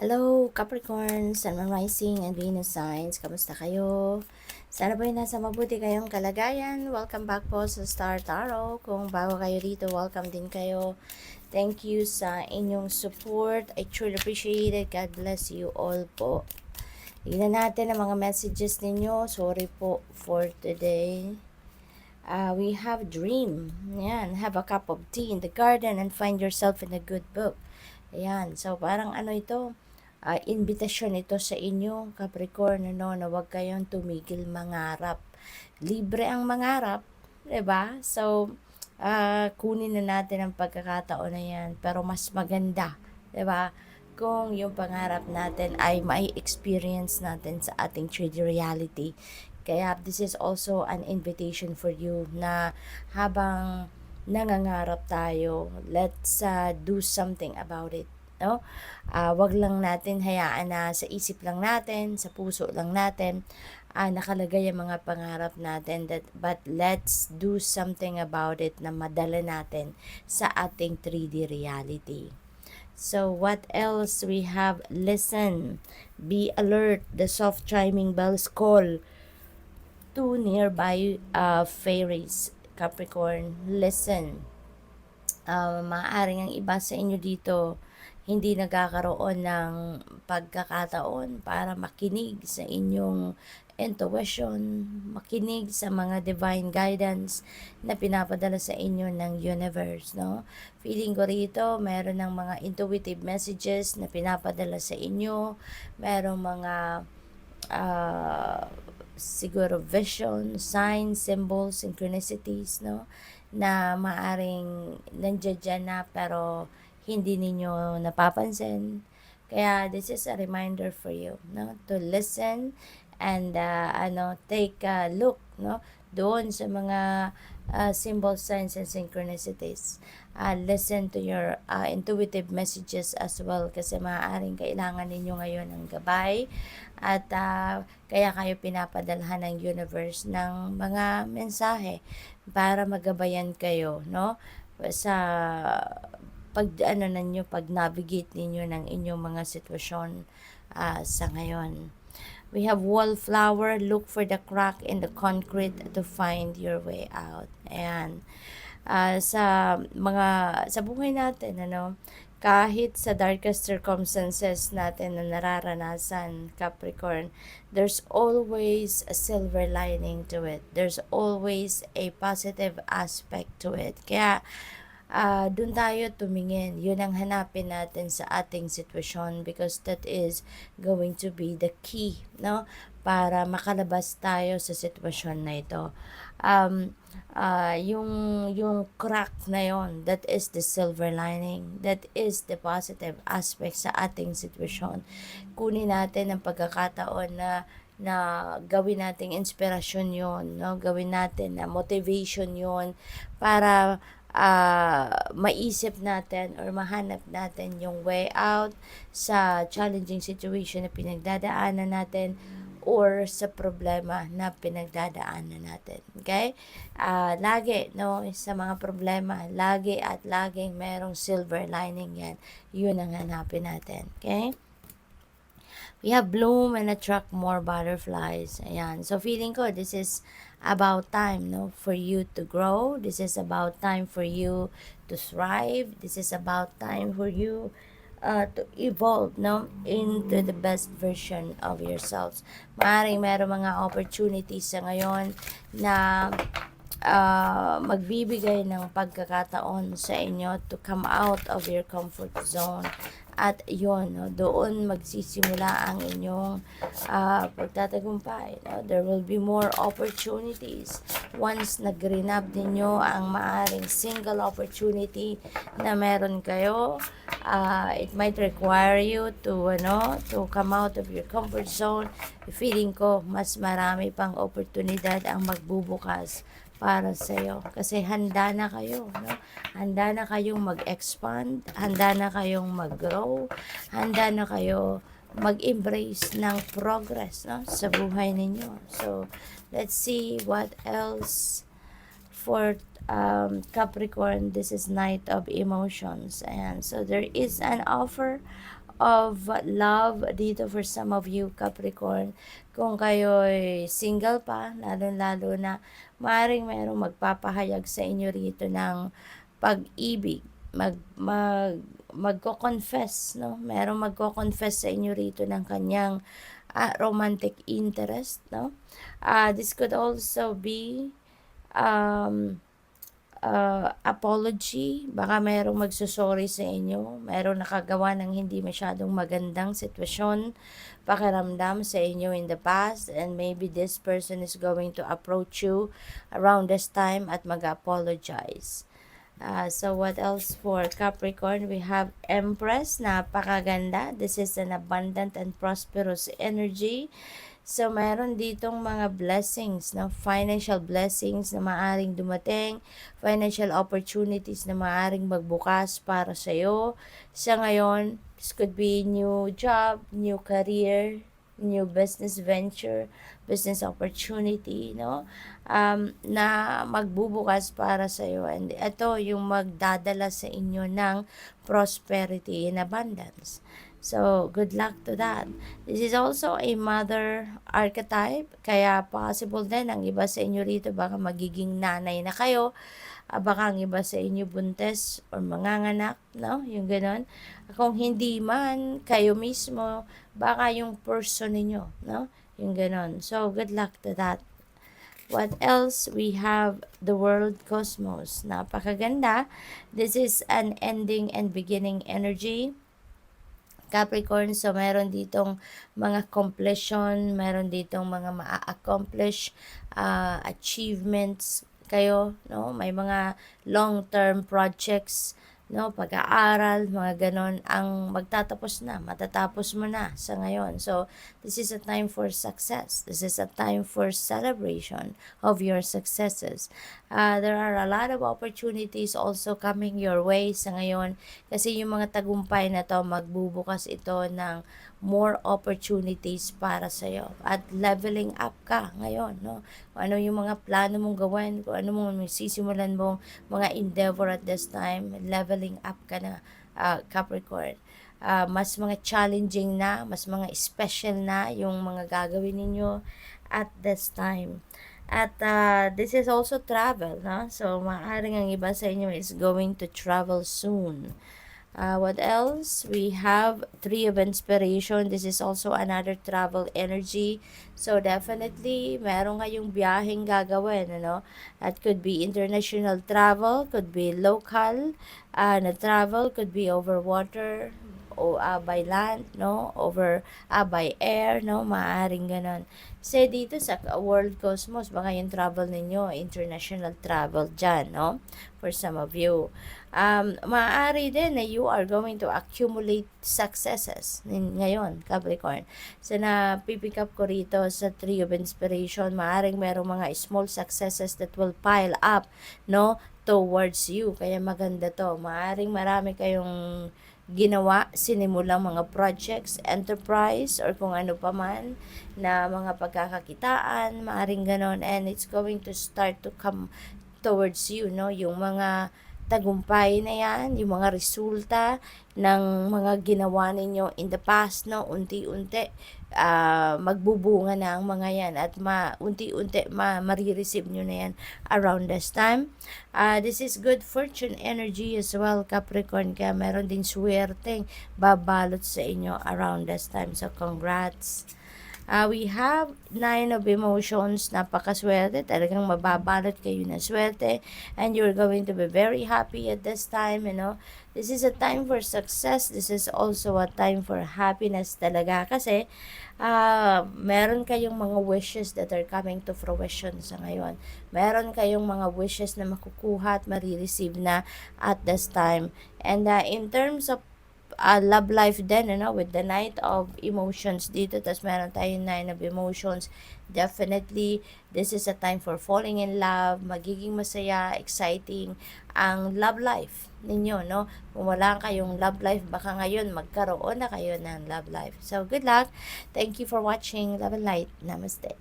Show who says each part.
Speaker 1: Hello, Capricorn, Sun, Moon Rising, and Venus signs. Kamusta kayo? Sana po nasa mabuti kayong kalagayan. Welcome back po sa Star Tarot. Kung bago kayo dito, welcome din kayo. Thank you sa inyong support. I truly appreciate it. God bless you all po. Tignan natin ang mga messages ninyo. Sorry po for today. We have dream. Ayan, have a cup of tea in the garden and find yourself in a good book. Ayan, so parang ano ito, invitasyon ito sa inyo, Capricorn, ano, na huwag kayong tumigil mangarap. Libre ang mangarap, 'di ba? So, kunin na natin ang pagkakataon na yan, pero mas maganda, 'di ba? Kung yung pangarap natin ay may experience natin sa ating 3D reality. Kaya this is also an invitation for you na habang nangangarap tayo, let's do something about it, no? Wag lang natin hayaan na sa isip lang natin, sa puso lang natin nakalagay ang mga pangarap natin, but let's do something about it na madala natin sa ating 3D reality. So what else we have? Listen, be alert, the soft chiming bells call to nearby fairies. Capricorn, listen. Maaaring ang iba sa inyo dito hindi nagkakaroon ng pagkakataon para makinig sa inyong intuition, makinig sa mga divine guidance na pinapadala sa inyo ng universe, no? Feeling ko rito, meron ng mga intuitive messages na pinapadala sa inyo, merong mga siguro vision, signs, symbols, synchronicities, no? Na maaring nandiyan na pero hindi ninyo napapansin. Kaya this is a reminder for you, no? To listen and take a look, no? Doon sa mga symbols, signs, and synchronicities. Listen to your intuitive messages as well kasi maaaring kailangan ninyo ngayon ng gabay at kaya kayo pinapadalhan ng universe ng mga mensahe para magabayan kayo, no? Sa pag navigate ninyo ng inyong mga sitwasyon sa ngayon. We have wallflower, look for the crack in the concrete to find your way out. Ayan. Sa buhay natin, ano, kahit sa darkest circumstances natin na nararanasan, Capricorn, there's always a silver lining to it. There's always a positive aspect to it. Kaya, dun tayo tumingin. Yun ang hanapin natin sa ating sitwasyon because that is going to be the key, no? Para makalabas tayo sa sitwasyon na ito. Yung crack na yon, that is the silver lining. That is the positive aspect sa ating sitwasyon. Kunin natin ang pagkakataon na gawin nating inspirasyon yon, no? Gawin natin na motivation yon para maisip natin or mahanap natin yung way out sa challenging situation na pinagdadaanan natin or sa problema na pinagdadaanan natin. Okay? Lagi, no, sa mga problema, lagi at laging merong silver lining yan. Yun ang hanapin natin. Okay? We have bloom and attract more butterflies. Ayan. So, feeling ko, this is about time, no, for you to grow. This is about time for you to thrive. This is about time for you to evolve, no, into the best version of yourselves. Maaaring meron mga opportunities sa ngayon na magbibigay ng pagkakataon sa inyo to come out of your comfort zone. At yun, no, doon magsisimula ang inyong pagtatagumpay. No? There will be more opportunities once nag-grab ninyo ang maaring single opportunity na meron kayo. It might require you to come out of your comfort zone. Feeling ko mas marami pang oportunidad ang magbubukas para sa iyo kasi handa na kayo, no? Handa na kayong mag-expand, handa na kayong mag-grow, handa na kayo mag-embrace ng progress, no, sa buhay ninyo. So let's see what else for Capricorn. This is Knight of Emotions, and so there is an offer of love dito for some of you, Capricorn. Kung kayo'y single pa, lalo-lalo na, maaaring mayroong magpapahayag sa inyo rito ng pag-ibig, magko-confess, no? Merong magko-confess sa inyo rito ng kanyang romantic interest, no? This could also be apology, baka mayroong magsusorry sa inyo, mayroong nakagawa ng hindi masyadong magandang sitwasyon, pakiramdam sa inyo in the past, and maybe this person is going to approach you around this time at mag-apologize. So what else for Capricorn? We have Empress, napakaganda. This is an abundant and prosperous energy. So meron ditong mga blessings, no? Financial blessings na maaring dumating, financial opportunities na maaring magbukas para sa iyo. Sa ngayon, this could be new job, new career, new business venture, business opportunity, no? Na magbubukas para sa iyo. And ito yung magdadala sa inyo ng prosperity and abundance. So, good luck to that. This is also a mother archetype, kaya possible din ang iba sa inyo rito baka magiging nanay na kayo, baka ang iba sa inyo buntes or manganganak, no? Yung ganon. Kung hindi man kayo mismo, baka yung person ninyo, no? Yung ganon. So, good luck to that. What else? We have the world cosmos. Napakaganda. This is an ending and beginning energy, Capricorn. So, meron ditong mga completion, meron ditong mga ma-accomplish achievements kayo, no? May mga long-term projects, no? Pag-aaral, mga ganon, ang magtatapos na, matatapos mo na sa ngayon. So, this is a time for success. This is a time for celebration of your successes. There are a lot of opportunities also coming your way sa ngayon, kasi yung mga tagumpay na to, magbubukas ito ng more opportunities para sa iyo. At leveling up ka ngayon, no? Kung ano yung mga plano mong gawin, kung ano mong sisimulan mong mga endeavor at this time, leveling up ka na, Capricorn. Mas mga challenging na, mas mga special na yung mga gagawin ninyo at this time. At this is also travel, no? So, maaaring ang iba sa inyo is going to travel soon. What else? We have Three of Inspiration. This is also another travel energy. So, definitely, meron kayong biyaheng gagawin, ano? That could be international travel, could be local na travel, could be over water, o by land, no? Over by air, no? Maaring ganon. Say dito sa World Cosmos, baka yung travel ninyo, international travel dyan, no? For some of you. Maaari din na you are going to accumulate successes ngayon, Capricorn. So, na-pick up ko rito sa Tree of Inspiration, maaring merong mga small successes that will pile up, no? Towards you. Kaya maganda to. Maaring marami kayong ginawa, sinimulang mga projects, enterprise, or kung ano pa man na mga pagkakakitaan, maaring ganon, and it's going to start to come towards you, no? Yung mga tagumpay na yan, yung mga resulta ng mga ginawa ninyo in the past, no? Unti-unti magbubunga na ang mga yan, at unti-unti marireceive nyo na yan around this time. This is good fortune energy as well, Capricorn, kaya meron din swerteng babalot sa inyo around this time. So, congrats. We have Nine of Emotions, napakaswerte, talagang mababalot kayo ng swerte, and you're going to be very happy at this time, you know. This is a time for success, this is also a time for happiness talaga, kasi meron kayong mga wishes that are coming to fruition sa ngayon. Meron kayong mga wishes na makukuha at marireceive na at this time. And in terms of love life din, ano, with the Knight of Emotions dito, tas meron tayong Nine of Emotions. Definitely, this is a time for falling in love, magiging masaya, exciting ang love life ninyo, no? Kung wala kayong love life, baka ngayon magkaroon na kayo ng love life. So, good luck. Thank you for watching. Love and light. Namaste.